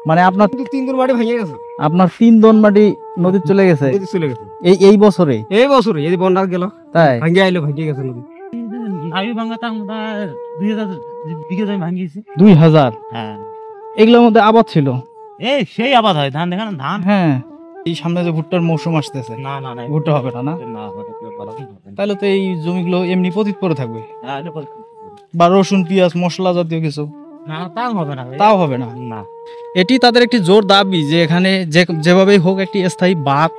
মানে আপনার কিন্তু 3 দন মাটি ভেঙে গেছে। আপনার 3 দন মাটি নদী চলে গেছে নদী চলে গেছে এই বছরে? এই বছরে এই বন্যা গেল, তাই ভাঙে আইলো, ভেঙে গেছে নদী। ভাবি ভাঙা তা 2000 বিঘা জমি ভাঙিয়েছে। 2000? হ্যাঁ, এগুলোর মধ্যে আবাদ ছিল? এই সেই আবাদ হয়, ধান দেখেন ধান। হ্যাঁ, এই সামনে যে ভুট্টার মৌসুম আসতেছে, না না না, ভুট্টা হবে না? না, না হবে ভালো হবে। তাহলে তো এই জমিগুলো এমনি পতিত পড়ে থাকবে। হ্যাঁ, এটা বা রসুন পেঁয়াজ মশলা জাতীয় কিছু না, তাও হবে না, তাও হবে না। না। এটি তাদের একটি জোর দাবি যে এখানে যেভাবেই হোক একটি স্থায়ী বাঁধ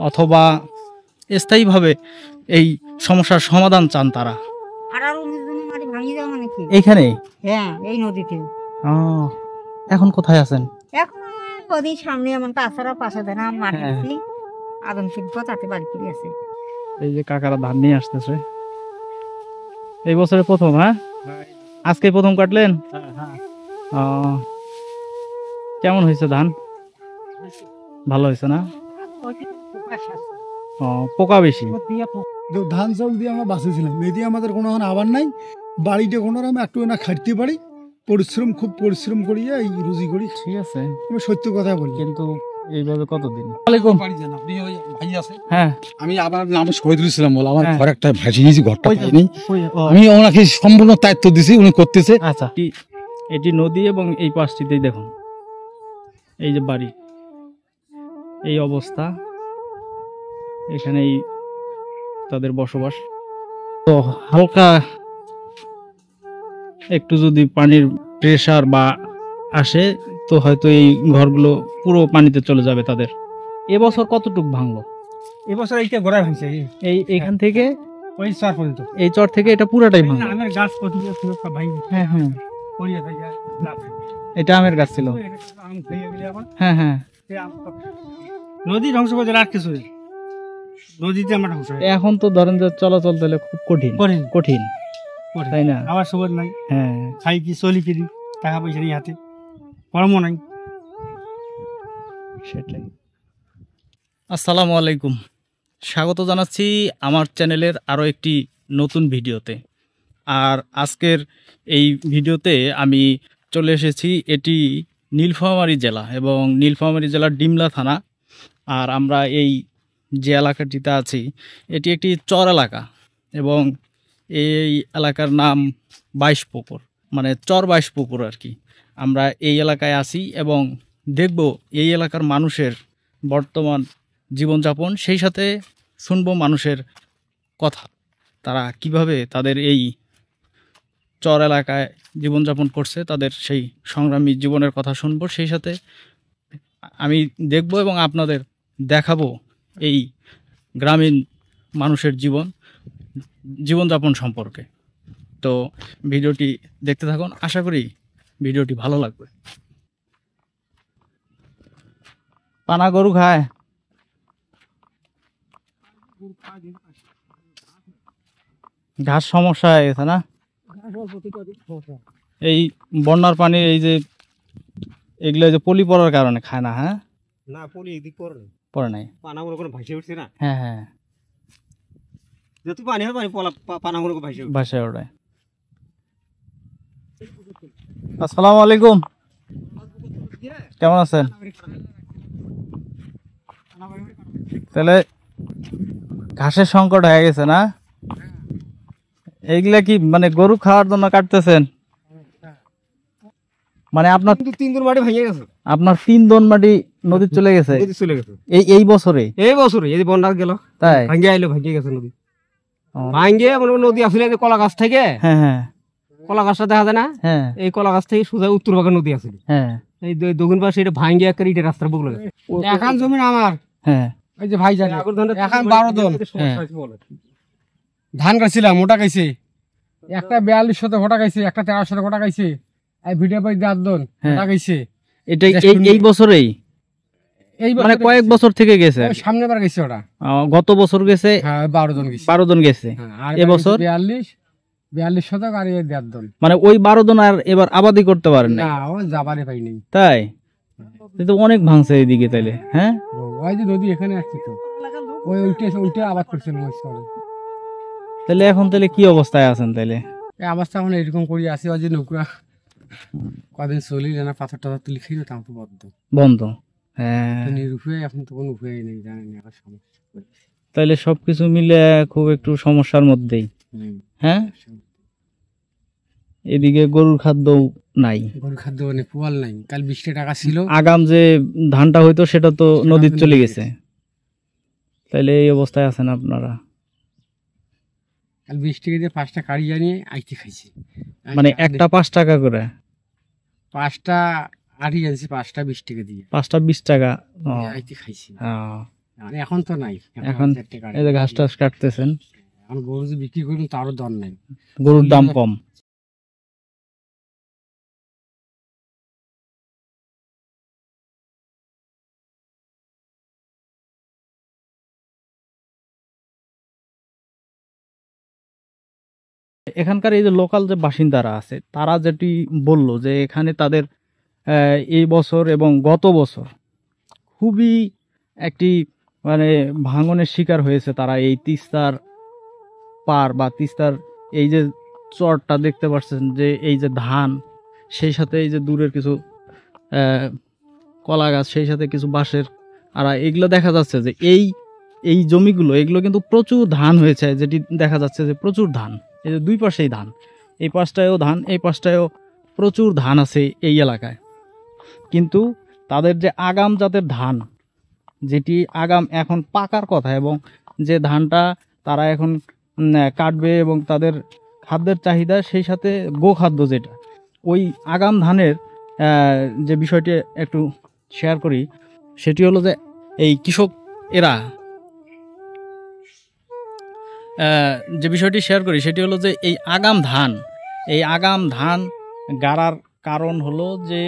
অথবা স্থায়ীভাবে এই সমস্যার সমাধান চান তারা। এইখানে? হ্যাঁ, এই নদীতে। এখন কোথায় আছেন? এখন নদীর সামনে এমন তাছাড়া পাশে দেন মাটি দিছি, আদম শিল্প তাতে বাড়ি করে আছে। এই যে কাকারা ধান নিয়ে আসতেছে এই বছরের প্রথম। হ্যাঁ, আজকে প্রথম কাটলেন? কেমন হয়েছে ধান? ভালো হয়েছে না? পোকা বেশি। ধান চাউল দিয়ে আমরা বাঁচেছিলাম, এদিকে আমাদের কোনো আবার নাই, বাড়িতে কোনো আমি একটু না খাটতে পারি, খুব পরিশ্রম করি, এই রুজি করি। ঠিক আছে, আমি সত্য কথা বলি। কিন্তু এইভাবে কতদিন? হ্যাঁ, আমি আমার নাম শহীদুল ইসলাম বল, আমার ঘর একটা ভাসিয়ে নিয়েছি, ঘরটা পাইনি, আমি ওনাকে সম্পূর্ণ দায়িত্ব দিছি, উনি করতেছে। আচ্ছা, এটি নদী এবং এই পাশটিতেই দেখুন এই যে বাড়ি, এই অবস্থা, এখানেই তাদের বসবাস। তো হালকা একটু যদি পানির প্রেসার বা আসে তো হয়তো এই ঘরগুলো পুরো পানিতে চলে যাবে তাদের। এবছর কতটুক ভাঙলো? এবছর এইটা গোড়ায় ভাঙছে, এইখান থেকে ওই চর পর্যন্ত, এই চর থেকে এটা পুরাটাই ভাঙলো। আমের গাছ কতগুলো ছিল সব ভাঙে। হ্যাঁ হ্যাঁ, পড়িয়ে থাকে লাভ। এটা আমের গাছ ছিল। আম খেয়ে গেলে আবার হ্যাঁ হ্যাঁ, নদী ধ্বংস করে আর কিছু নেই, নদীতে আমরা ধ্বংস হয়ে এখন তো ধরেন যে চলাচল তাহলে খুব কঠিন কঠিন কঠিন, তাই না? আবার সবর নাই, হ্যাঁ, খাই কি চলি কি, টাকা পয়সা নেই হাতে, কর্ম নাই। সেটাই। আসসালামু আলাইকুম, স্বাগত জানাচ্ছি আমার চ্যানেলের আরও একটি নতুন ভিডিওতে। আর আজকের এই ভিডিওতে আমি চলে এসেছি, এটি নীলফামারী জেলা এবং নীলফামারী জেলার ডিমলা থানা। আর আমরা এই যে এলাকাটিতে আছি এটি একটি চর এলাকা এবং এই এলাকার নাম 22 পুকুর, মানে চর 22 পুকুর আর কি। আমরা এই এলাকায় আছি এবং দেখব এই এলাকার মানুষের বর্তমান জীবনযাপন, সেই সাথে শুনবো মানুষের কথা, তারা কিভাবে তাদের এই চর এলাকায় জীবনযাপন করছে, তাদের সেই সংগ্রামী জীবনের কথা শুনবো। সেই সাথে আমি দেখব এবং আপনাদের দেখাবো এই গ্রামীণ মানুষের জীবনযাপন সম্পর্কে। তো ভিডিওটি দেখতে থাকুন, আশা করি ভিডিওটি ভালো লাগবে। পানা গরু খায়? ঘাস সমস্যা হয়ে গেছে না? এই বন্যার পানি, এই যে এগুলো যে পলি পড়ার কারণে খায় না? হ্যাঁ, না পলি এদিক পড়ে নাই, পানা মনে করে ভাসে উঠছে না। হ্যাঁ হ্যাঁ, যত পানি হয় পানা মনে করে ভাসে ভাসে ওঠে। আসসালামু আলাইকুম, কেমন আছেন? তাহলে ঘাসের সংকট হয়ে গেছে না? এইগুলা কি মানে গরু খাওয়ার জন্য কাটতেছেন? মানে আপনার 3 দন মাটি ভেঙে গেছে, আপনার 3 দন মাটি নদী চলে গেছে নদী চলে গেছে এই বছরে? এই বছরে এই বন্যা গেল, তাই ভাঙে আইলো, ভেঙে গেছে নদী। ভাঙে মনে নদী আসলে যে কলা গাছ থেকে, হ্যাঁ হ্যাঁ, কলা গাছটা দেখা যায় না, হ্যাঁ এই কলা গাছ থেকে সোজা উত্তর ভাগে নদী আছে, হ্যাঁ, এই দক্ষিণ পাশে এটা ভাঙে একটা ইটের রাস্তার বুক লাগে। এখন জমি আমার, হ্যাঁ, এই যে ভাই জানে এখন 12 দন ধান গাছিলাম, ওটা গাইছে একটা 42 ভোটা গাইছে, একটা 13 ভোটা গাইছে, এই ভিডিও পাই 8 দন ওটা গাইছে। এটা এই বছরেই মানে কয়েক বছর থেকে গেছে? সামনে বার গেছে ওটা, গত বছর গেছে। হ্যাঁ 12 জন গেছে, 12 জন গেছে এবছর 42 শতক আর 1.5 দন, মানে ওই 12 জন আর এবার আবাদি করতে পারেন না? ও যাবারে পাই নাই। তাই তো অনেক ভাঙছে এইদিকে তাইলে। হ্যাঁ, ওই যে নদী এখানে আসছে তো, ওই উল্টে আবাদ করছেন। তাহলে এখন তাহলে কি অবস্থায় আছেন? তাইলে এই অবস্থা মানে এরকম করি আসি, ওই যে নৌকা কদিন চলিল না, পাথর টাথর তুলি খাইল, তাও তো বদ্ধ বন্ধ। হ্যাঁ, নিরুপায়, এখন তো কোনো উপায় নেই, জানেন এখন সমস্যা। তাইলে সবকিছু মিলে খুব একটু সমস্যার মধ্যেই। হ্যাঁ, এদিকে গরুর খাদ্য নাই, গরুর খাদ্য মানে পোয়াল নাই। কাল 20 টাকা ছিল, আগাম যে ধানটা হইতো সেটা তো নদীর চলে গেছে। তাইলে এই অবস্থায় আছেন আপনারা। কাল 20 টাকা দিয়ে 5টা কাড়ি জানিয়ে আইতে খাইছি। মানে একটা 5 টাকা করে? 5টা আড়ি আনছি, 5টা 20 টাকা দিয়ে, 5টা 20 টাকা। আইতে খাইছি। হ্যাঁ, মানে এখন তো নাই, এখন 4 টাকা। এই যে ঘাস টাস কাটতেছেন, এখন গরু যে বিক্রি করুন তারও দর নাই, গরুর দাম কম। এখানকার এই যে লোকাল যে বাসিন্দারা আছে তারা যেটি বলল যে এখানে তাদের এই বছর এবং গত বছর খুবই একটি মানে ভাঙনের শিকার হয়েছে তারা। এই তিস্তার পার বা তিস্তার এই যে চরটা দেখতে পাচ্ছেন, যে এই যে ধান, সেই সাথে এই যে দূরের কিছু কলা গাছ, সেই সাথে কিছু বাঁশের আড়া, এগুলো দেখা যাচ্ছে যে এই এই জমিগুলো এগুলো কিন্তু প্রচুর ধান হয়েছে, যেটি দেখা যাচ্ছে যে প্রচুর ধান। এই যে দুই পাশেই ধান, এই পাশটায়ও ধান, এই পাশটায়ও প্রচুর ধান আছে এই এলাকায়। কিন্তু তাদের যে আগাম জাতের ধান, যেটি আগাম এখন পাকার কথা, এবং যে ধানটা তারা এখন কাটবে এবং তাদের খাদ্যের চাহিদা, সেই সাথে গোখাদ্য যেটা, ওই আগাম ধানের যে বিষয়টি একটু শেয়ার করি, সেটি হলো যে এই কৃষক এরা যে বিষয়টি শেয়ার করি সেটি হলো যে এই আগাম ধান গাড়ার কারণ হলো যে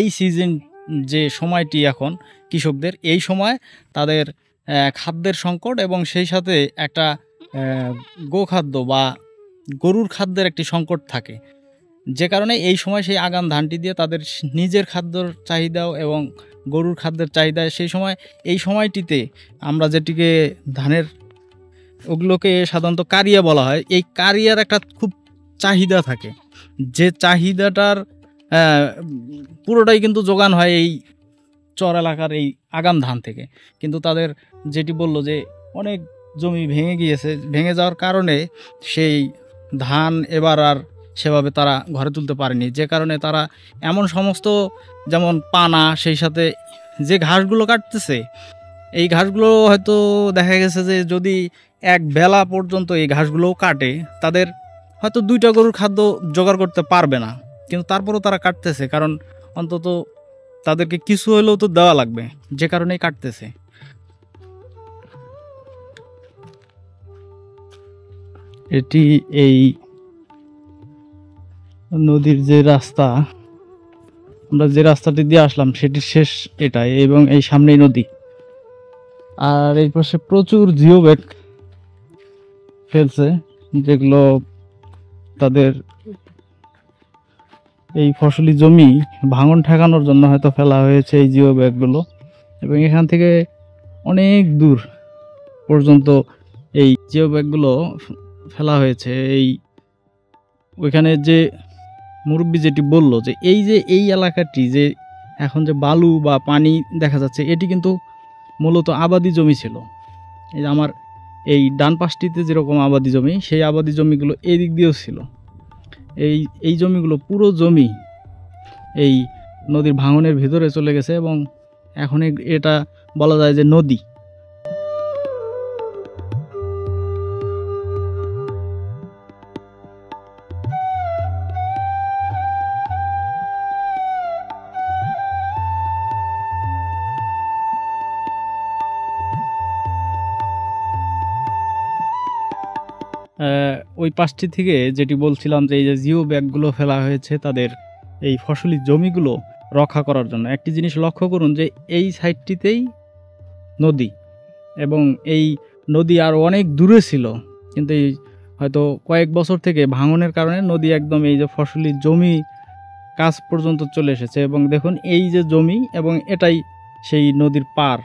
এই সিজন, যে সময়টি এখন কৃষকদের, এই সময় তাদের খাদ্যের সংকট এবং সেই সাথে একটা গোখাদ্য বা গরুর খাদ্যের একটি সংকট থাকে, যে কারণে এই সময় সেই আগাম ধানটি দিয়ে তাদের নিজের খাদ্যর চাহিদাও এবং গরুর খাদ্যের চাহিদা, সেই সময় এই সময়টিতে আমরা যেটিকে ধানের, ওগুলোকে সাধারণত কারিয়া বলা হয়, এই কারিয়ার একটা খুব চাহিদা থাকে, যে চাহিদাটার পুরোটাই কিন্তু যোগান হয় এই চর এলাকার এই আগাম ধান থেকে। কিন্তু তাদের যেটি বলল যে অনেক জমি ভেঙে গিয়েছে, ভেঙে যাওয়ার কারণে সেই ধান এবার আর সেভাবে তারা ঘরে তুলতে পারেনি, যে কারণে তারা এমন সমস্ত, যেমন পানা, সেই সাথে যে ঘাসগুলো কাটতেছে, এই ঘাসগুলো হয়তো দেখা গেছে যে যদি এক বেলা পর্যন্ত এই ঘাসগুলোও কাটে, তাদের হয়তো 2টা গরুর খাদ্য জোগাড় করতে পারবে না, কিন্তু তারপরেও তারা কাটতেছে, কারণ অন্তত তাদেরকে কিছু হলেও তো দেওয়া লাগবে, যে কারণেই কাটতেছে। এটি এই নদীর যে রাস্তা, আমরা যে রাস্তাটি দিয়ে আসলাম সেটির শেষ এটাই, এবং এই সামনেই নদী। আর এই পাশে প্রচুর জিও ব্যাগ ফেলছে, যেগুলো তাদের এই ফসলি জমি ভাঙন ঠেকানোর জন্য হয়তো ফেলা হয়েছে এই জিও ব্যাগগুলো, এবং এখান থেকে অনেক দূর পর্যন্ত এই জিও ব্যাগগুলো ফেলা হয়েছে। ওইখানে যে মুরব্বী যেটি বলল যে এই এলাকাটি যে এখন যে বালু বা পানি দেখা যাচ্ছে, এটি কিন্তু মূলত আবাদি জমি ছিল। এই যে আমার এই ডান পাশটিতে যেরকম আবাদি জমি, সেই আবাদি জমিগুলো এই দিক দিয়েও ছিল। এই জমিগুলো পুরো জমি এই নদীর ভাঙনের ভিতরে চলে গেছে, এবং এখন এটা বলা যায় যে নদী। ওই পাশটি থেকে যেটি বলছিলাম যে এই যে জিও ব্যাগগুলো ফেলা হয়েছে তাদের এই ফসলি জমিগুলো রক্ষা করার জন্য। একটি জিনিস লক্ষ্য করুন যে এই সাইডটিতেই নদী, এবং এই নদী আর অনেক দূরে ছিল, কিন্তু এই হয়তো কয়েক বছর থেকে ভাঙনের কারণে নদী একদম এই যে ফসলি জমি কাছ পর্যন্ত চলে এসেছে। এবং দেখুন এই যে জমি, এবং এটাই সেই নদীর পার।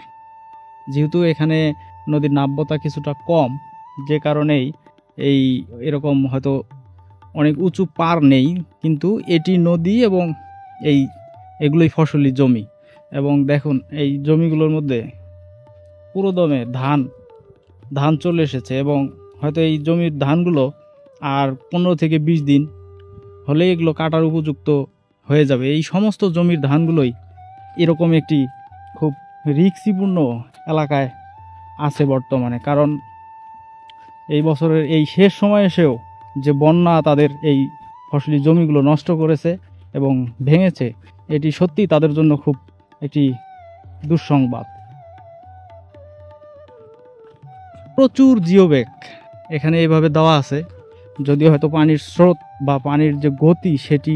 যেহেতু এখানে নদীর নাব্যতা কিছুটা কম, যে কারণেই এরকম হয়তো অনেক উঁচু পার নেই, কিন্তু এটি নদী এবং এগুলোই ফসলি জমি। এবং দেখুন এই জমিগুলোর মধ্যে পুরোদমে ধান চলে এসেছে, এবং হয়তো এই জমির ধানগুলো আর 15 থেকে 20 দিন হলে এগুলো কাটার উপযুক্ত হয়ে যাবে। এই সমস্ত জমির ধানগুলোই এরকম একটি খুব রিস্কিপূর্ণ এলাকায় আছে বর্তমানে, কারণ এই বছরের এই শেষ সময় এসেও যে বন্যা তাদের এই ফসলি জমিগুলো নষ্ট করেছে এবং ভেঙেছে, এটি সত্যি তাদের জন্য খুব একটি দুঃসংবাদ। প্রচুর জিও ব্যাগ এখানে এইভাবে দেওয়া আছে, যদিও হয়তো পানির স্রোত বা পানির যে গতি সেটি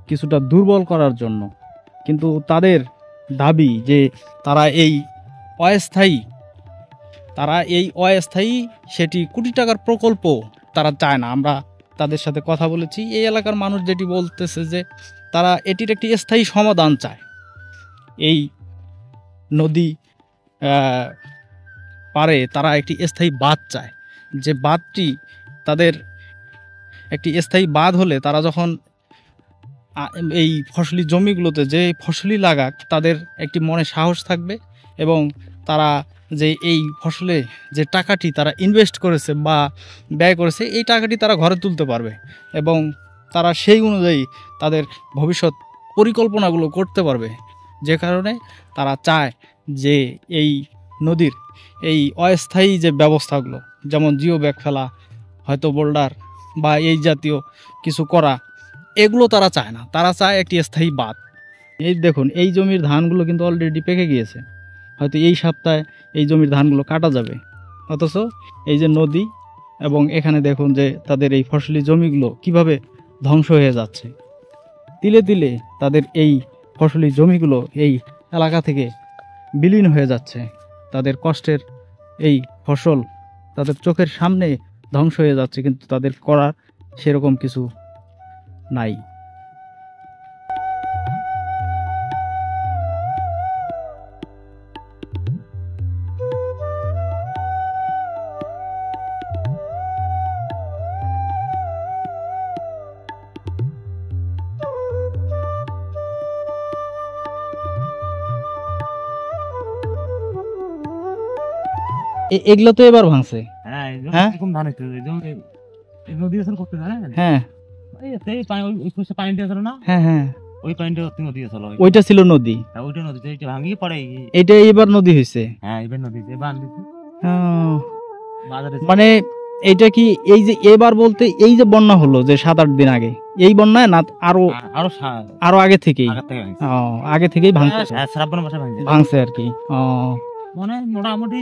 কিছুটা দুর্বল করার জন্য, কিন্তু তাদের দাবি যে তারা এই অস্থায়ী সেটি কোটি টাকার প্রকল্প তারা চায় না। আমরা তাদের সাথে কথা বলেছি, এই এলাকার মানুষ যেটি বলতেছে যে তারা এটির একটি স্থায়ী সমাধান চায়। এই নদী পারে তারা একটি স্থায়ী বাঁধ চায়, যে বাঁধটি তাদের একটি স্থায়ী বাঁধ হলে তারা যখন এই ফসলি জমিগুলোতে যে ফসলই লাগাক তাদের একটি মনে সাহস থাকবে, এবং তারা যে এই ফসলে যে টাকাটি তারা ইনভেস্ট করেছে বা ব্যয় করেছে এই টাকাটি তারা ঘরে তুলতে পারবে, এবং তারা সেই অনুযায়ী তাদের ভবিষ্যৎ পরিকল্পনাগুলো করতে পারবে। যে কারণে তারা চায় যে এই নদীর এই অস্থায়ী যে ব্যবস্থাগুলো, যেমন জিও ব্যাগ ফেলা, হয়তো বোল্ডার বা এই জাতীয় কিছু করা, এগুলো তারা চায় না। তারা চায় একটি স্থায়ী বাঁধ। এই দেখুন এই জমির ধানগুলো কিন্তু অলরেডি পেকে গিয়েছে, হয়তো এই সপ্তাহে এই জমির ধানগুলো কাটা যাবে, অথচ এই যে নদী এবং এখানে দেখুন যে তাদের এই ফসলি জমিগুলো কিভাবে ধ্বংস হয়ে যাচ্ছে। তিলে তিলে তাদের এই ফসলি জমিগুলো এই এলাকা থেকে বিলীন হয়ে যাচ্ছে। তাদের কষ্টের এই ফসল তাদের চোখের সামনে ধ্বংস হয়ে যাচ্ছে, কিন্তু তাদের করার সেরকম কিছু নাই। এগুলো তো এবার ভাঙছে। হ্যাঁ হ্যাঁ? এরকম ধান হইতো, এই নদী আসল করতে জানেন? হ্যাঁ এই পানি ওই পানিটা ছিল না, হ্যাঁ হ্যাঁ, ওই পানিটা নদী আসল, ওইটা ছিল নদী, ওইটা নদীতে এইটা ভাঙিয়ে পড়ে। এটা এবার নদী হয়েছে। হ্যাঁ এবার নদীতে বান দিচ্ছে বাজারে। মানে এইটা কি এই যে এবার বলতে এই যে বন্যা হলো যে 7-8 দিন আগে, এই বন্যায় না আরো আগে থেকেই? আগে থেকেই ভাঙছে, হ্যাঁ শ্রাবণ মাসে ভাঙছে আর কি। মানে মোটামুটি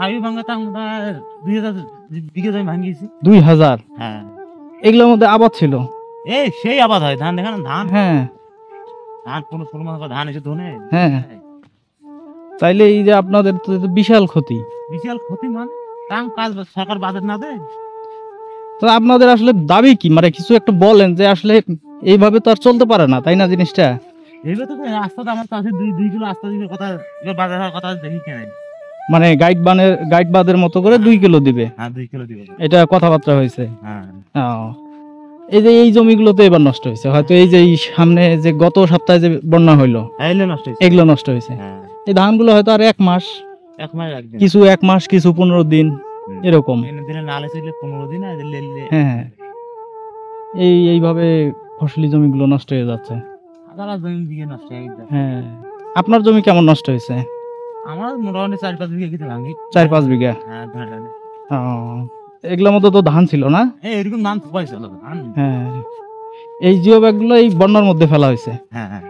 গাড়ি ভাঙাতে আমরা 2000 বিঘা জমি ভাঙিয়েছি। 2000? হ্যাঁ এগুলোর মধ্যে আবাদ ছিল? এই সেই আবাদ হয়, ধান দেখেন ধান, হ্যাঁ ধান কোনো ধান এসে ধনে। হ্যাঁ, তাইলে এই যে আপনাদের তো বিশাল ক্ষতি। বিশাল ক্ষতি, মানে কাম কাজ সরকার বাজেট না দেয়। তো আপনাদের আসলে দাবি কি, মানে কিছু একটা বলেন যে আসলে এইভাবে তো আর চলতে পারে না, তাই না জিনিসটা? এইভাবে তো রাস্তাটা আমার কাছে 2 কিলো রাস্তা দিবে, কথা বাজার হওয়ার কথা দেখি কেন। মানে গাইড বাঁধের মতো করে 2 কিলো দিবে? হ্যাঁ 2 কিলো দিবে, এটা কথাবার্তা হয়েছে। হ্যাঁ এই যে এই জমিগুলো তো এবার নষ্ট হয়েছে, হয়তো এই যে সামনে যে গত সপ্তাহে যে বন্যা হইলো এগুলো নষ্ট হয়েছে। এই ধানগুলো হয়তো আর 1 মাস, কিছু 1 মাস, কিছু 15 দিন এরকম। হ্যাঁ, এইভাবে ফসলি জমিগুলো নষ্ট হয়ে যাচ্ছে। হ্যাঁ, আপনার জমি কেমন নষ্ট হয়েছে? আমার মোটামুটি 4-5 বিঘা কিছু ভাঙি। 4-5 বিঘা? হ্যাঁ ধান। এগুলোর মধ্যে তো ধান ছিল না? এরকম ধান পাইছিল। হ্যাঁ, এই জিও ব্যাগগুলো এই বন্যার মধ্যে ফেলা হয়েছে। হ্যাঁ হ্যাঁ,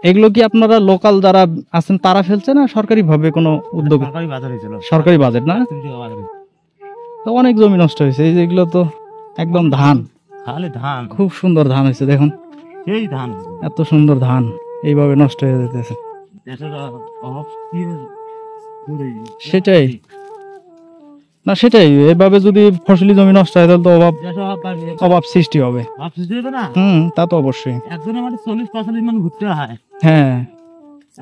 এগুলো কি আপনারা লোকাল যারা আছেন তারা ফেলছে না সরকারি ভাবে কোনো উদ্যোগ? সরকারি বাজার হয়েছিল। সরকারি বাজেট না? তো অনেক জমি নষ্ট হয়েছে। এই যেগুলো তো একদম ধান, খালি ধান, খুব সুন্দর ধান হয়েছে দেখুন। সেই ধান, এত সুন্দর ধান এইভাবে নষ্ট হয়ে যেতেছে। সেটাই না, সেটাই, এভাবে যদি ফসলি জমি নষ্ট হয় তাহলে তো অভাব সৃষ্টি হবে। তা তো অবশ্যই। একজনের মানে 40-45 মান ঘুরতে হয়। হ্যাঁ,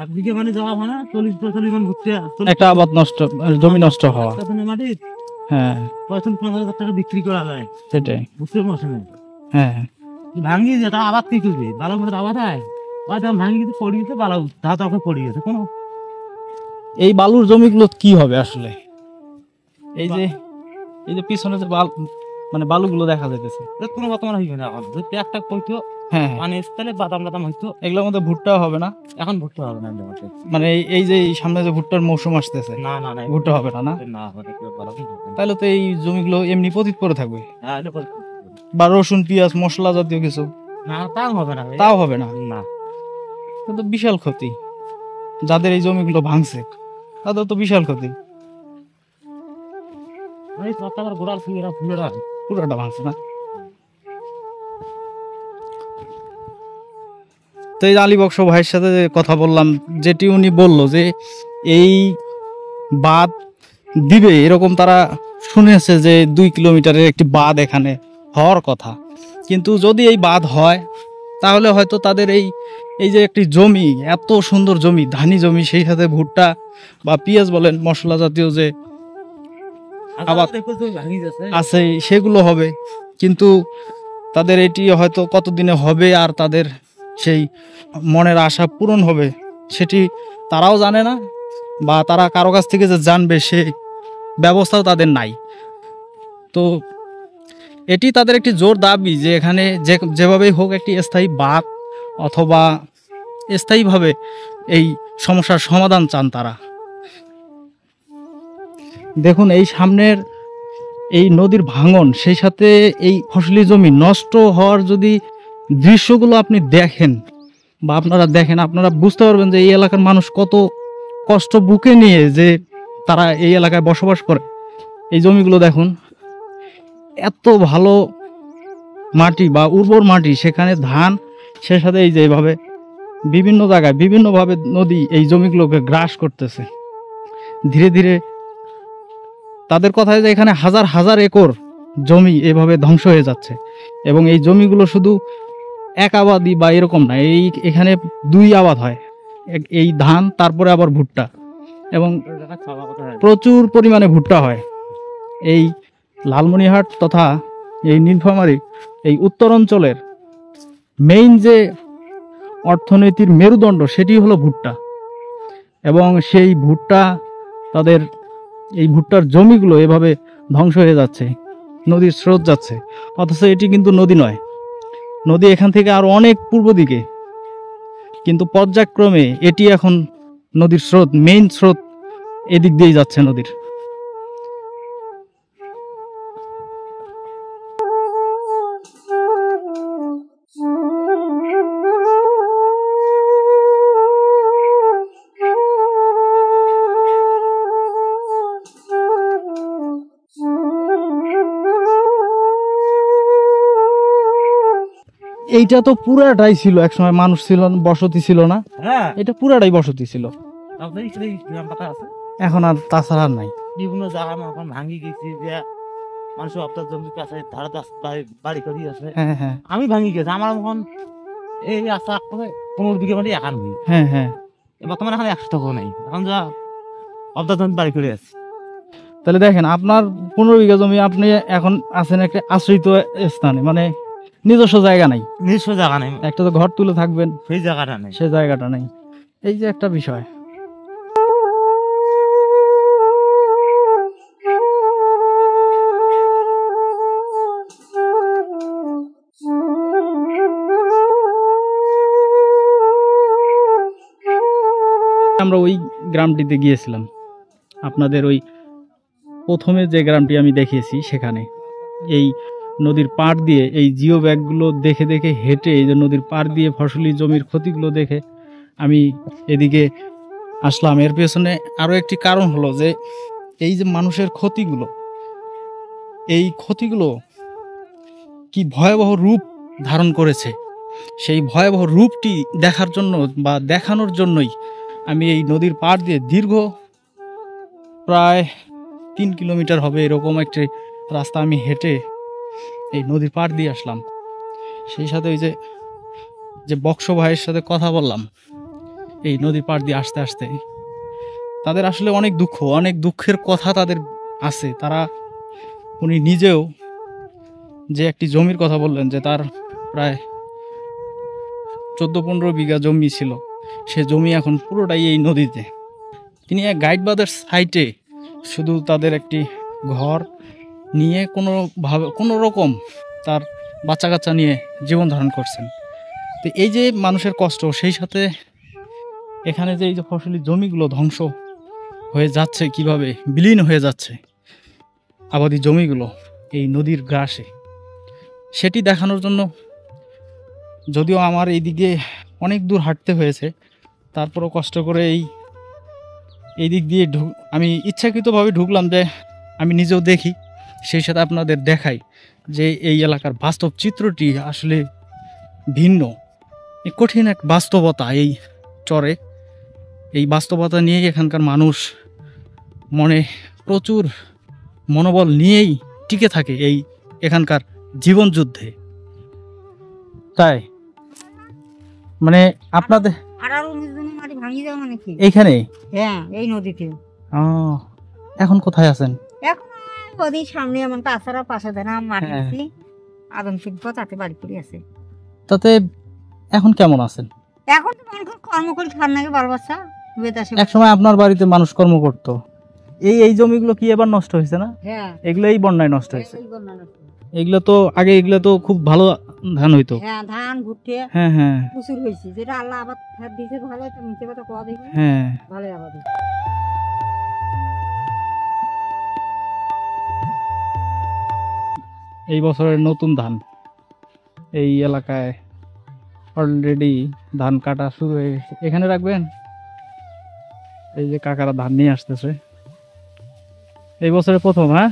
একদিকে মানে যাওয়া হয় না, 40-45 মান ঘুরতে, একটা আবাদ নষ্ট, জমি নষ্ট হওয়া। হ্যাঁ 45,000 টাকা বিক্রি করা যায় সেটাই। বুঝতে মৌসুমে। হ্যাঁ ভাঙি যেটা আবাদ কি করবে, ভালো মতো আবাদ হয় ভাঙি কিন্তু পড়ে গেছে, ভালো ধাপ ধাপে পড়ে গেছে। কোনো এই বালুর জমিগুলো কি হবে আসলে? এই যে পিছনে যে মানে বালুগুলো দেখা যাইতেছে, কোনো বর্তমান হইবে না এখন। যদি একটা কইতো হ্যাঁ মানে তাহলে বাদাম টাদাম হইতো, এগুলোর মধ্যে ভুট্টা হবে না। এখন ভুট্টা হবে না আমাদের। মানে এই যে এই সামনে যে ভুট্টার মৌসুম আসতেছে, না না না ভুট্টা হবে না। না না হবে কেউ ভালো কি হবে না। তাহলে তো এই জমিগুলো এমনি পতিত পড়ে থাকবে। হ্যাঁ, এটা বলতে- বা রসুন পেঁয়াজ মশলা জাতীয় কিছু না তাও হবে না তাও হবে না। না। তো বিশাল ক্ষতি, যাদের এই জমিগুলো ভাঙছে তাদের তো বিশাল ক্ষতি, এই সরকার গোড়ার ফুলেরা পুরোটা ভাঙছে না। তো এই আলী বক্স ভাইয়ের সাথে যে কথা বললাম, যেটি উনি বললো যে এই বাঁধ দিবে এরকম তারা শুনেছে যে 2 কিলোমিটারের একটি বাঁধ এখানে হওয়ার কথা, কিন্তু যদি এই বাঁধ হয় তাহলে হয়তো তাদের এই যে একটি জমি, এত সুন্দর জমি, ধানি জমি, সেই সাথে ভুট্টা বা পেঁয়াজ বলেন মশলা জাতীয় যে আবাদ ভাঙি যাচ্ছে। আছে সেগুলো হবে, কিন্তু তাদের এটি হয়তো কতদিনে হবে আর তাদের সেই মনের আশা পূরণ হবে সেটি তারাও জানে না, বা তারা কারো কাছ থেকে যে জানবে সে ব্যবস্থাও তাদের নাই। তো এটি তাদের একটি জোর দাবি যে এখানে যেভাবেই হোক একটি স্থায়ী বাঁধ অথবা স্থায়ীভাবে এই সমস্যার সমাধান চান তারা। দেখুন এই সামনের এই নদীর ভাঙন, সেই সাথে এই ফসলি জমি নষ্ট হওয়ার যদি দৃশ্যগুলো আপনি দেখেন বা আপনারা দেখেন, আপনারা বুঝতে পারবেন যে এই এলাকার মানুষ কত কষ্ট বুকে নিয়ে যে তারা এই এলাকায় বসবাস করে। এই জমিগুলো দেখুন, এত ভালো মাটি বা উর্বর মাটি, সেখানে ধান, সে সাথে এই যে এইভাবে বিভিন্ন জায়গায় বিভিন্নভাবে নদী এই জমিগুলোকে গ্রাস করতেছে ধীরে ধীরে। তাদের কথায় যে এখানে হাজার হাজার একর জমি এভাবে ধ্বংস হয়ে যাচ্ছে, এবং এই জমিগুলো শুধু এক আবাদই বা এরকম না, এখানে 2 আবাদ হয়, এই ধান তারপরে আবার ভুট্টা, এবং প্রচুর পরিমাণে ভুট্টা হয়। এই লালমনিরহাট তথা এই নীলফামারী এই উত্তর অঞ্চলের মেইন যে অর্থনীতির মেরুদণ্ড সেটি হলো ভুট্টা, এবং সেই ভুট্টা তাদের এই ভুট্টার জমিগুলো এভাবে ধ্বংস হয়ে যাচ্ছে, নদীর স্রোত যাচ্ছে, অথচ এটি কিন্তু নদী নয়, নদী এখান থেকে আরো অনেক পূর্ব দিকে, কিন্তু পর্যায়ক্রমে এটি এখন নদীর স্রোত, মেইন স্রোত এদিক দিয়েই যাচ্ছে নদীর। এইটা তো পুরাটাই ছিল একসময়, মানুষ ছিল না, বসতি ছিল না, হ্যাঁ এটা পুরাটাই বসতি ছিল, আপনার এই গ্রাম পাতা আছে এখন আর তাছাড়া আর নাই। বিভিন্ন জায়গায় এখন ভাঙি গেছি যে মানুষ আপনার জমির কাছে ধারে বাড়ি করি আছে। হ্যাঁ হ্যাঁ আমি ভাঙি গেছি, আমার এখন এই আশা 15 বিঘা মাটি এখন হই, হ্যাঁ হ্যাঁ বর্তমানে এখন 100 টাকা নেই, এখন যা আপনার জমি বাড়ি করে আছে। তাহলে দেখেন আপনার 15 বিঘা জমি, আপনি এখন আছেন একটা আশ্রিত স্থানে, মানে নিজস্ব জায়গা নাই, নিজস্ব জায়গা নেই, একটা তো ঘর তুলে থাকবেন সেই জায়গাটা নেই। সে জায়গাটা নেই, এই যে একটা বিষয়। আমরা ওই গ্রামটিতে গিয়েছিলাম, আপনাদের ওই প্রথমে যে গ্রামটি আমি দেখিয়েছি সেখানে এই নদীর পাড় দিয়ে এই জিও ব্যাগগুলো দেখে দেখে হেঁটে, এই যে নদীর পাড় দিয়ে ফসলি জমির ক্ষতিগুলো দেখে আমি এদিকে আসলাম। এর পেছনে আরও একটি কারণ হলো যে এই যে মানুষের ক্ষতিগুলো, এই ক্ষতিগুলো কি ভয়াবহ রূপ ধারণ করেছে, সেই ভয়াবহ রূপটি দেখার জন্য বা দেখানোর জন্যই আমি এই নদীর পাড় দিয়ে দীর্ঘ প্রায় 3 কিলোমিটার হবে এরকম একটি রাস্তা আমি হেঁটে এই নদীর পাড় দিয়ে আসলাম। সেই সাথে ওই যে বক্স ভাইয়ের সাথে কথা বললাম এই নদীর পাড় দিয়ে আসতে আসতে, তাদের আসলে অনেক দুঃখ, অনেক দুঃখের কথা তাদের আছে। তারা উনি নিজেও যে একটি জমির কথা বললেন যে তার প্রায় 14-15 বিঘা জমি ছিল, সে জমি এখন পুরোটাই এই নদীতে। তিনি এক গাইড বাঁধের সাইটে শুধু তাদের একটি ঘর নিয়ে কোনো রকম তার বাচ্চা কাচ্চা নিয়ে জীবন ধারণ করছেন। তো এই যে মানুষের কষ্ট, সেই সাথে এখানে যে এই যে ফসলি জমিগুলো ধ্বংস হয়ে যাচ্ছে, কিভাবে বিলীন হয়ে যাচ্ছে আবাদি জমিগুলো এই নদীর গ্রাসে, সেটি দেখানোর জন্য যদিও আমার এইদিকে অনেক দূর হাঁটতে হয়েছে, তারপরও কষ্ট করে এই দিক দিয়ে আমি ইচ্ছাকৃতভাবে ঢুকলাম যে আমি নিজেও দেখি, সেই সাথে আপনাদের দেখাই যে এই এলাকার বাস্তব চিত্রটি আসলে ভিন্ন। এই কঠিন এক বাস্তবতা এই চরে, এই বাস্তবতা নিয়েই এখানকার মানুষ মনে প্রচুর মনোবল নিয়েই টিকে থাকে এই এখানকার জীবনযুদ্ধে। তাই মানে আপনাদের আর 19 জনের মাটি ভাঙি যাওয়া মানে কি? এইখানে? হ্যাঁ, এই নদীতে। এখন কোথায় আছেন? এখন নদীর সামনে এমন তাছাড়া পাশে দেন মাটি দিছি, আদম শিল্প তাতে বাড়ি করে আছে। তাতে এখন কেমন আছেন? এখন তো মনে করি কর্ম করে খান নাকি বারো বাচ্চা বেতাসে। এক সময় আপনার বাড়িতে মানুষ কর্ম করতো, এই জমিগুলো কি এবার নষ্ট হয়েছে না? হ্যাঁ, এগুলো এই বন্যায় নষ্ট হয়েছে। এই বন্যা নষ্ট। এগুলো তো আগে এগুলো তো খুব ভালো ধান হইতো। হ্যাঁ, ধান ভুট্টে হ্যাঁ হ্যাঁ প্রচুর হয়েছে, যেটা আল্লাহ আবাদ দিতে ভালো, একটা মিথ্যে কথা কোয়া দেখি হ্যাঁ। ভালো আবাদ। এই বছরের নতুন ধান এই এলাকায় অলরেডি ধান কাটা শুরু হয়ে গেছে। এখানে রাখবেন, এই যে কাকারা ধান নিয়ে আসতেছে এই বছরে প্রথম। হ্যাঁ,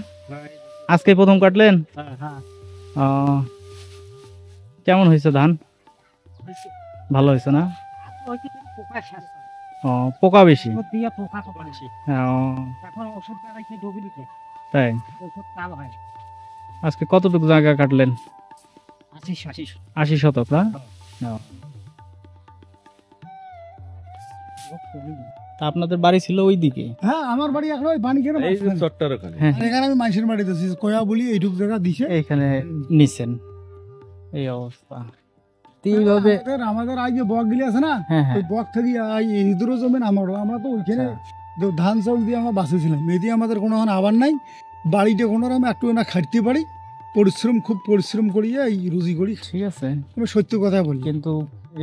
আজকে প্রথম কাটলেন? কেমন হয়েছে ধান? ভালো হয়েছে না? পোকা বেশি? তাই? আজকে কতটুকু জায়গা কাটলেন? 80 শতক না? তা আপনাদের বাড়ি ছিল ওই দিকে? হ্যাঁ, আমার বাড়ি এখন ওই পানি কেটে চট্টার ওখানে। এখানে আমি মানুষের বাড়িতে আছি, কয়া বলি এইটুক জায়গা দিছে, এইখানে নিছেন। এই অবস্থা এইভাবে আমাদের আজ যে বক গিলি আছে না, হ্যাঁ হ্যাঁ ওই বক থেকে ইঁদুরও জমেন আমারও, আমরা তো ওইখানে ধান চাউল দিয়ে আমরা বাঁচেছিলাম। এদি আমাদের কোনো এখন আবার নাই, বাড়িতে কোনো আমি একটু না খাটতে পারি, খুব পরিশ্রম করিয়া এই রুজি করি। ঠিক আছে, আমি সত্য কথা বলি। কিন্তু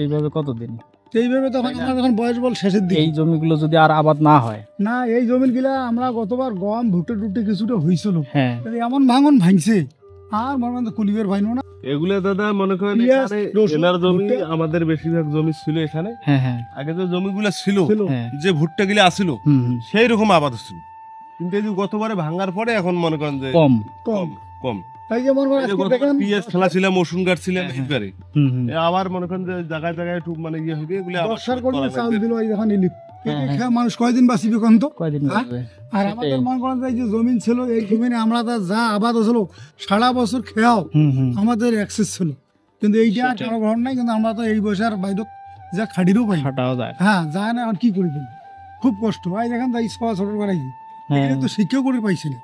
এইভাবে কতদিন? এইভাবে তখন আমার যখন বয়স বল শেষের দিকে, এই জমিগুলো যদি আর আবাদ না হয় না, এই জমিন গিলা আমরা গতবার গম ভুট্টে টুটে কিছুটা হয়েছিল, হ্যাঁ এমন ভাঙন ভাঙছে আর মনে হয় কুলিবের ভাইনো না। এগুলা দাদা মনে করেন পিঁয়াজ, এখানে রসুন, এনার জমি, ভুট্টা। আমাদের বেশিরভাগ জমি ছিল এখানে। হ্যাঁ হ্যাঁ আগে যে জমিগুলা ছিল, হ্যাঁ। যে ভুট্টা গুলা আসিল হুম হুম। সেই রকম আবাদ ছিল, কিন্তু এই যে গতবারে ভাঙার পরে এখন মনে করেন যে কম। কম কম। তাই যে মনে করেন এই যে আজকে গতবার দেখেন পিঁয়াজ ফেলাছিলাম, রসুন গাছছিলাম, হ্যাঁ, এইবারে হুম হুম। আবার মনে করেন যে জায়গায় জায়গায় একটু মানে ইয়ে হবে, এগুলো আবার দশার করে করা চাল লাগবে। দিল, এই দেখেন ইলিপ হ্যাঁ, হ্যাঁ। খেয়ে মানুষ কয়দিন বাঁচিবে কোন তো? কয়দিন হ্যাঁ? লাগবে? আর সেটাই। আমাদের মনে করেন যে এই যে জমিন ছিল, এই জমিনে আমরা তার যা আবাদ হছিল সারা বছর খেয়াও হুম হুম। আমাদের অ্যাক্সেস ছিল, কিন্তু এইটা আর কারো ঘর নাই, কিন্তু আমরা তো এই বছর বাইরে যা খাটিরও পাই। হাঁটাও যায়। হ্যাঁ, যায় না, আর কি করি কিন্তু খুব কষ্ট হয়। দেখেন তাই ছোট করাই হ্যাঁ। তো শিক্ষাও করে পাইছি না,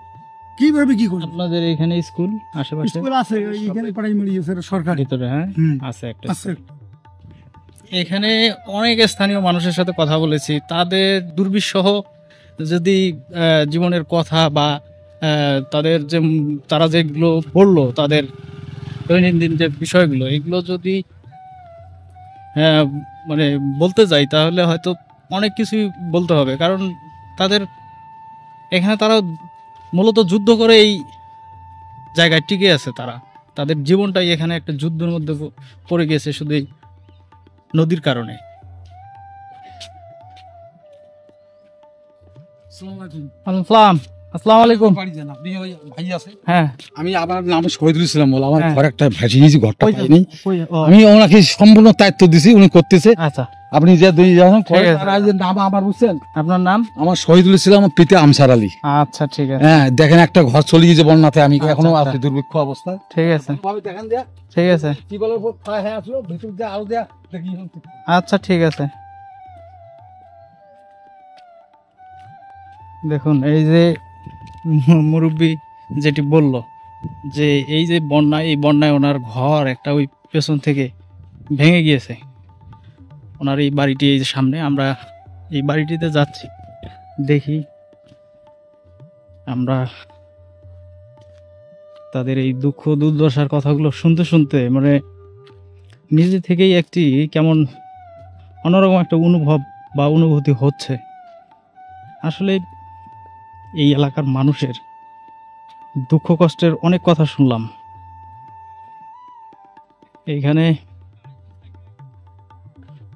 কিভাবে কি করি। আপনাদের এখানে স্কুল আশেপাশে স্কুল আছে এইখানে প্রাইমারি আছে সরকারি ভিতরে? হ্যাঁ হুম। আছে একটা। আছে। এখানে অনেক স্থানীয় মানুষের সাথে কথা বলেছি, তাদের দুর্বিষহ যদি জীবনের কথা বা তাদের যে তারা যেগুলো পড়লো, তাদের দৈনন্দিন যে বিষয়গুলো, এগুলো যদি মানে বলতে যাই তাহলে হয়তো অনেক কিছুই বলতে হবে। কারণ তাদের এখানে তারা মূলত যুদ্ধ করে এই জায়গায় টিকে আছে, তাদের জীবনটাই এখানে একটা যুদ্ধের মধ্যে পড়ে গেছে শুধু এই নদীর কারণে। আসসালামু আলাইকুম। হ্যাঁ, আমি আমার নাম শহীদুল ইসলাম বলে, আমার হ্যাঁ। ঘর একটা ভাসি নিয়েছি, ঘরটা ওই- পাইনি। ওই- ও, আমি ওনাকে সম্পূর্ণ দায়িত্ব দিছি, উনি করতেছে। আচ্ছা, আপনি যে দুই জন ঠিক আছে। নাম আমার বুঝছেন, আপনার নাম? আমার শহীদুল ইসলাম, আমার পিতা আমসার আলী। আচ্ছা ঠিক আছে, হ্যাঁ, দেখেন একটা ঘর চলে গেছে বন্যাতে, আমি আচ্ছা, এখনো আচ্ছা। আছি দুর্ভিক্ষ অবস্থায়। ঠিক আছে, দেখেন দেয়া ঠিক আছে, কি বলার পর হ্যাঁ আসলো ভিতর দিয়ে আরো দেয়া দেখি। আচ্ছা ঠিক আছে। দেখুন এই যে মুরব্বী যেটি বলল, যে এই যে বন্যা, এই বন্যায় ওনার ঘর একটা ওই পেছন থেকে ভেঙে গিয়েছে। ওনার এই বাড়িটি এই যে সামনে, আমরা এই বাড়িটিতে যাচ্ছি, দেখি আমরা তাদের এই দুঃখ দুর্দশার কথাগুলো শুনতে শুনতে মানে নিজে থেকেই একটি কেমন অন্যরকম একটা অনুভব বা অনুভূতি হচ্ছে। আসলে এই এলাকার মানুষের দুঃখ কষ্টের অনেক কথা শুনলাম। এইখানে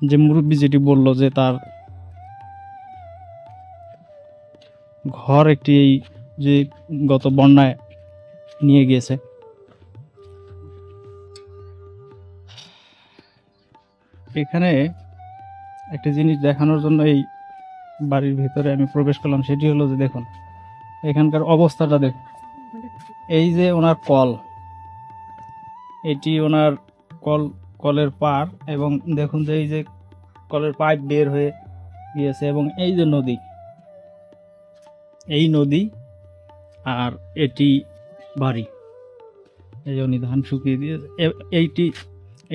যে মুরব্বী যেটি বলল যে তার ঘর একটি এই যে গত বন্যায় নিয়ে গিয়েছে, এখানে একটা জিনিস দেখানোর জন্য এই বাড়ির ভিতরে আমি প্রবেশ করলাম। সেটি হলো যে দেখুন এখানকার অবস্থাটা দেখুন। এই যে ওনার কল, এটি ওনার কলের পার, এবং দেখুন যে এই যে কলের পাইপ বের হয়ে গিয়েছে, এবং এই যে নদী, এই নদী, আর এটি বাড়ি। এই যে উনি ধান শুকিয়ে দিয়েছে,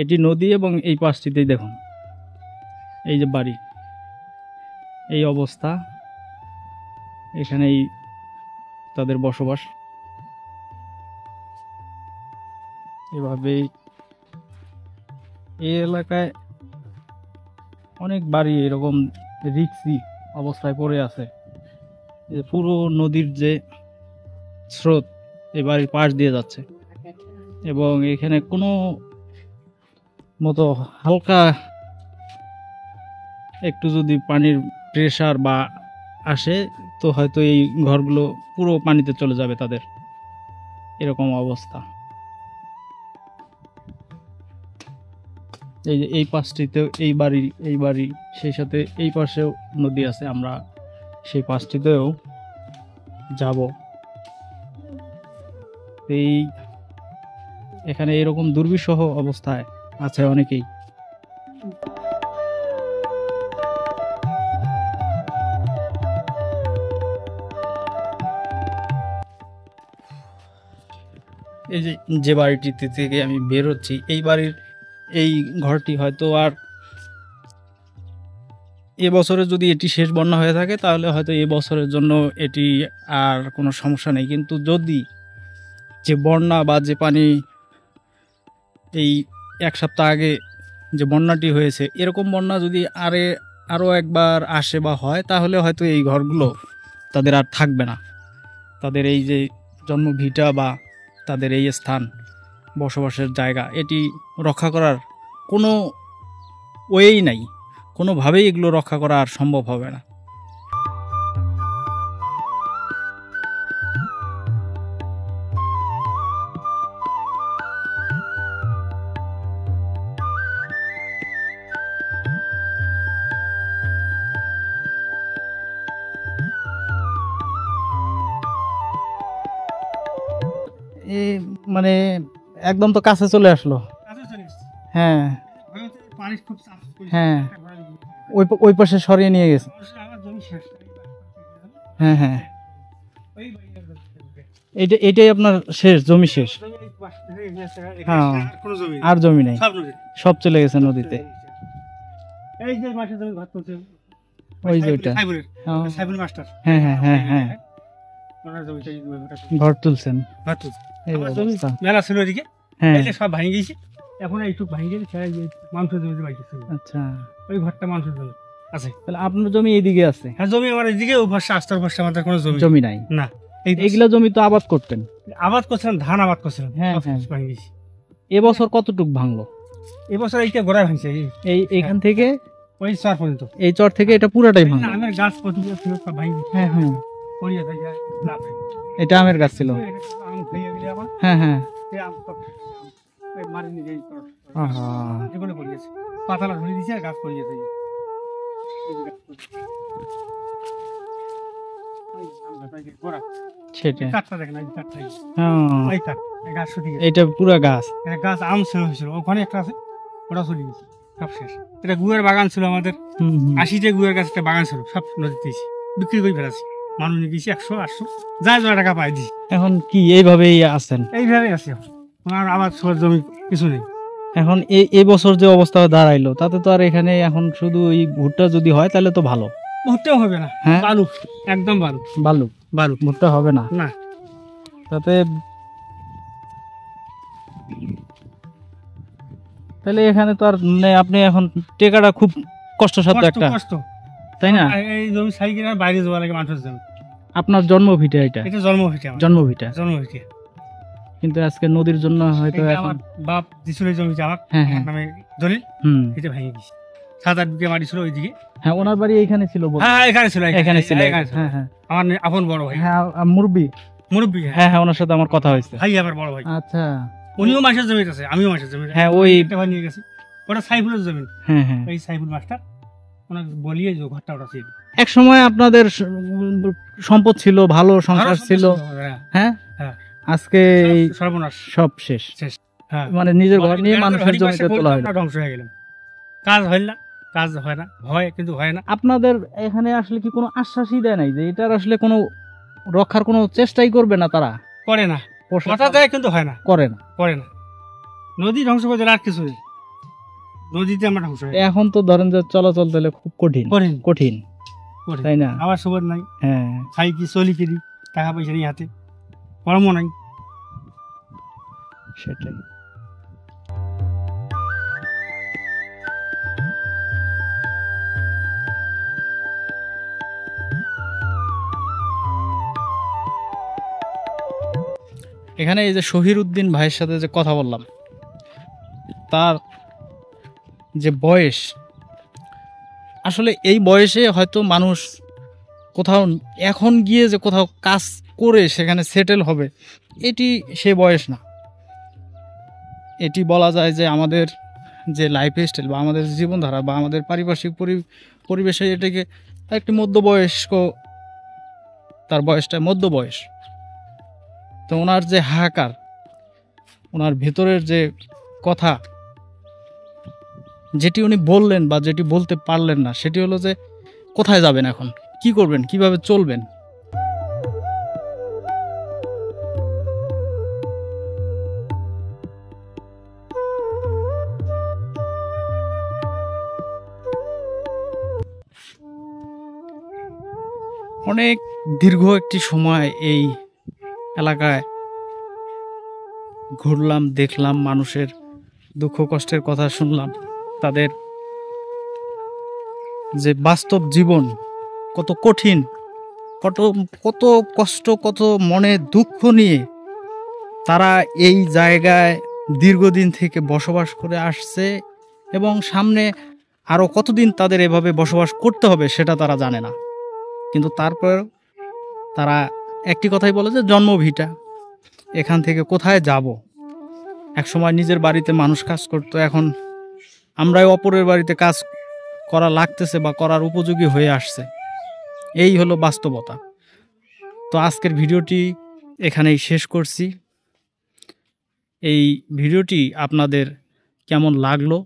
এটি নদী, এবং এই পাশটিতেই দেখুন এই যে বাড়ি, এই অবস্থা। এখানেই তাদের বসবাস। এভাবেই এই এলাকায় অনেক বাড়ি এরকম রিক্সি অবস্থায় পড়ে আছে। পুরো নদীর যে স্রোত এই বাড়ির পাশ দিয়ে যাচ্ছে, এবং এখানে কোনো মতো হালকা একটু যদি পানির প্রেসার বা আসে তো হয়তো এই ঘরগুলো পুরো পানিতে চলে যাবে তাদের, এরকম অবস্থা। এই যে এই পাশটিতেও এই বাড়ি, সেই সাথে এই পাশেও নদী আছে, আমরা সেই পাশটিতেও যাব। এই এখানে এরকম দুর্বিষহ অবস্থায় আছে অনেকেই। এই যে বাড়িটিতে থেকে আমি বের হচ্ছি, এই বাড়ির এই ঘরটি হয়তো আর এবছরে যদি এটি শেষ বন্যা হয়ে থাকে তাহলে হয়তো এবছরের জন্য এটি আর কোনো সমস্যা নেই। কিন্তু যদি যে বন্যা বা যে পানি এই এক সপ্তাহ আগে যে বন্যাটি হয়েছে, এরকম বন্যা যদি আরও একবার আসে বা হয় তাহলে হয়তো এই ঘরগুলো তাদের আর থাকবে না। তাদের এই যে জন্মভিটা বা তাদের এই স্থান, বসবাসের জায়গা, এটি রক্ষা করার কোনো ওয়েই নাই, কোনোভাবেই এগুলো রক্ষা করা আর সম্ভব হবে না। মানে একদম তো কাছে চলে আসলো। হ্যাঁ হ্যাঁ, ওই পাশে সরিয়ে নিয়ে গেছে। হ্যাঁ হ্যাঁ, এইটাই আপনার শেষ জমি, শেষ। হ্যাঁ, আর জমি নেই, সব চলে গেছে নদীতে। ওই যে ওইটা, হ্যাঁ হ্যাঁ হ্যাঁ হ্যাঁ, ঘর তুলছেন, মেলা ছিল এদিকে, হ্যাঁ সব ভাঙে গেছে। এখন একটু ভাঙে গেছে, মানুষের জমি বাইকে। আচ্ছা, ওই ঘরটা মানুষের জমি আছে। তাহলে আপনার জমি এইদিকে আছে? হ্যাঁ, জমি আমার এদিকে, ওই পাশে আস্তার পাশে আমাদের কোনো জমি নাই। না, এইগুলা জমি তো আবাদ করতেন? আবাদ করছিলাম, ধান আবাদ করছিলাম। হ্যাঁ হ্যাঁ, ভাঙে গেছে। এবছর কতটুক ভাঙলো? এবছর এইটা গোড়ায় ভাঙছে, এইখান থেকে ওই চর পর্যন্ত। এই চর থেকে এটা পুরাটাই ভাঙলো? আমের গাছ কতগুলো ছিল সব ভাঙে গেছে। হ্যাঁ হ্যাঁ, পড়িয়ে যায় লাভ। এটা আমের গাছ ছিল? আম খেয়ে গেলে আবার হ্যাঁ হ্যাঁ, আম সব মারি নিজেই আহা, এগুলো পড়িয়েছে, পাতালা ধরে দিয়েছে আর গাছ পড়িয়েছে। সেটা কাঠটা দেখেন, এই কাঠটা, হ্যাঁ, এই কাঠ, এই গাছ শুকিয়ে গেছে। এইটা পুরা গাছ? এটা গাছ আম ছিল হয়েছিল, ওখানে একটা আছে, ওটা চলে গেছে, সব শেষ। এটা গুয়ের বাগান ছিল আমাদের, 80টা গুয়ের গাছ একটা বাগান ছিল, সব নদীতে বিক্রি করে ফেলাছি। মানুষ নিয়ে গেছি 100-800 যা যা টাকা পাই দিই, এখন কি এইভাবেই আছেন? এইভাবে আছে এখন। আমার আবার সবার জমি কিছু নেই। এখন এই বছর যে অবস্থা দাঁড়াইলো তাতে তো আর এখানে এখন শুধু এই ভুট্টা যদি হয় তাহলে তো ভালো। ভুট্টাও হবে না, হ্যাঁ বালু, একদম বালু বালু, বালু। ভুট্টা হবে না না, তাতে, তাহলে এখানে তো আর মানে আপনি এখন টেকাটা খুব কষ্টসাধ্য কষ্ট একটা, কষ্ট। তাই না? এই জমি সাই কিনা বাইরে যাওয়া লাগে মানুষের জমি। আপনার জন্ম ভিটে এটা, এটা জন্ম হইতে আমার, জন্ম ভিটা, জন্ম হইতে। কিন্তু আজকে নদীর জন্য হয়তো এটা এখন আমার বাপ দিছিল এই জমিটা আমার, হ্যাঁ হ্যাঁ নামে দলিল, হুম এটা ভেঙে গেছে। 7-8 বিঘা মাটি ছিল ওইদিকে। হ্যাঁ ওনার বাড়ি এইখানে ছিল বলতে। হ্যাঁ এখানে ছিল, এখানে ছিল, এখানে ছিল। হ্যাঁ হ্যাঁ আমার আপন বড় ভাই, হ্যাঁ মুরব্বি, মুরব্বী। হ্যাঁ হ্যাঁ ওনার সাথে আমার কথা হয়েছে। ভাই আমার বড় ভাই, আচ্ছা উনিও মাসের জমি আছে, আমিও মাসের জমি। হ্যাঁ ওই একটা ভাই নিয়ে গেছি, ওটা সাইফুলের জমি। হ্যাঁ হ্যাঁ এই সাইফুল মাস্টার ওনার বলিয়ে যে ঘরটা ওটা ছিল। এক সময় আপনাদের সম্পদ ছিল, ভালো সংসার ছিল, হ্যাঁ হ্যাঁ। আজকে এই সর্বনাশ, সব শেষ, হ্যাঁ। মানে নিজের ঘর নিয়ে মানুষের জমিতে তোলা হলো। আমরা ধ্বংস হয়ে গেলাম, কাজ হয় না, কাজ হয় না, হয় কিন্তু হয় না। আপনাদের এখানে আসলে কি কোনো আশ্বাসই দেয় নাই যে এটার আসলে কোনো রক্ষার কোনো চেষ্টাই করবে না তারা? করে না, প্রশাসন কথা দেয় কিন্তু হয় না, করে না। করে না। নদী ধ্বংস করে দিলে আর কিছু নেই, নদীতে আমরা ধ্বংস হয়ে এখন তো ধরেন যে চলাচল তাহলে খুব কঠিন, কঠিন, কঠিন, কঠিন। তাই না? আবার সুবোধ নাই, হ্যাঁ খাই কি চলি কি দিই, টাকা পয়সা নেই হাতে, কর্ম নাই। সেটাই। এখানে এই যে শহীদউদ্দিন ভাইয়ের সাথে যে কথা বললাম, তার যে বয়স, আসলে এই বয়সে হয়তো মানুষ কোথাও এখন গিয়ে যে কোথাও কাজ করে সেখানে সেটেল হবে, এটি সে বয়স না। এটি বলা যায় যে আমাদের যে লাইফ স্টাইল বা আমাদের জীবনধারা বা আমাদের পারিপার্শ্বিক পরিবেশে এটাকে একটি মধ্যবয়স্ক, তার বয়সটা মধ্য বয়স। তো ওনার যে হাহাকার, ওনার ভেতরের যে কথা, যেটি উনি বললেন বা যেটি বলতে পারলেন না, সেটি হলো যে কোথায় যাবেন এখন, কি করবেন, কিভাবে চলবেন। অনেক দীর্ঘ একটি সময় এই এলাকায় ঘুরলাম, দেখলাম, মানুষের দুঃখ কষ্টের কথা শুনলাম, তাদের যে বাস্তব জীবন কত কঠিন, কত কত কষ্ট, কত মনে দুঃখ নিয়ে তারা এই জায়গায় দীর্ঘদিন থেকে বসবাস করে আসছে এবং সামনে আরও কতদিন তাদের এভাবে বসবাস করতে হবে সেটা তারা জানে না। কিন্তু তারপর তারা একটি কথাই বলে যে জন্মভিটা, এখান থেকে কোথায় যাব। একসময় নিজের বাড়িতে মানুষ কাজ করতো, এখন আমরাই অপরের বাড়িতে কাজ করা লাগতেছে বা করার উপযোগী হয়ে আসছে। এই হলো বাস্তবতা। তো আজকের ভিডিওটি এখানেই শেষ করছি। এই ভিডিওটি আপনাদের কেমন লাগলো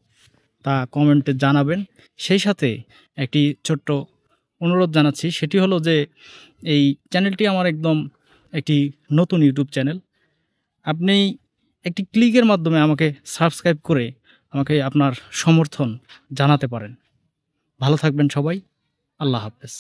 তা কমেন্টে জানাবেন। সেই সাথে একটি ছোট্ট অনুরোধ জানাচ্ছি, সেটি হলো যে এই চ্যানেলটি আমার একদম একটি নতুন ইউটিউব চ্যানেল। আপনি একটি ক্লিকের মাধ্যমে আমাকে সাবস্ক্রাইব করে আমাকে আপনার সমর্থন জানাতে পারেন। ভালো থাকবেন সবাই, আল্লাহ হাফেজ।